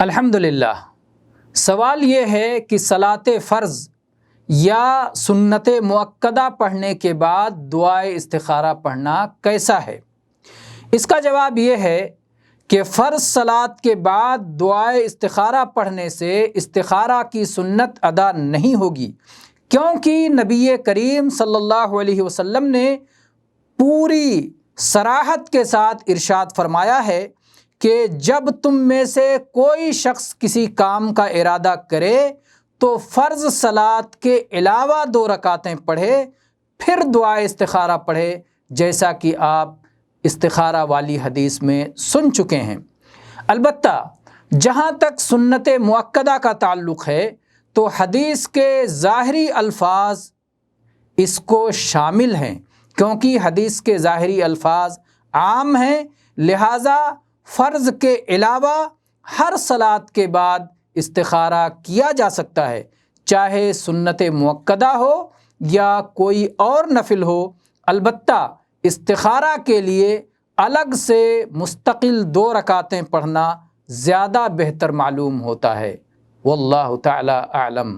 الحمدللہ، سوال یہ ہے کہ صلاۃ فرض یا سنت مؤکدہ پڑھنے کے بعد دعائے استخارہ پڑھنا کیسا ہے؟ اس کا جواب یہ ہے کہ فرض صلاۃ کے بعد دعائے استخارہ پڑھنے سے استخارہ کی سنت ادا نہیں ہوگی، کیونکہ نبی کریم صلی اللہ علیہ وسلم نے پوری صراحت کے ساتھ ارشاد فرمایا ہے کہ جب تم میں سے کوئی شخص کسی کام کا ارادہ کرے تو فرض صلاۃ کے علاوہ 2 رکعتیں پڑھے، پھر دعائے استخارہ پڑھے، جیسا کہ آپ استخارہ والی حدیث میں سن چکے ہیں۔ البتہ جہاں تک سنت مؤکدہ کا تعلق ہے تو حدیث کے ظاہری الفاظ اس کو شامل ہیں، کیونکہ حدیث کے ظاہری الفاظ عام ہیں، لہٰذا فرض کے علاوہ ہر صلاۃ کے بعد استخارہ کیا جا سکتا ہے، چاہے سنت مؤکدہ ہو یا کوئی اور نفل ہو۔ البتہ استخارہ کے لیے الگ سے مستقل 2 رکعتیں پڑھنا زیادہ بہتر معلوم ہوتا ہے۔ واللہ تعالی اعلم۔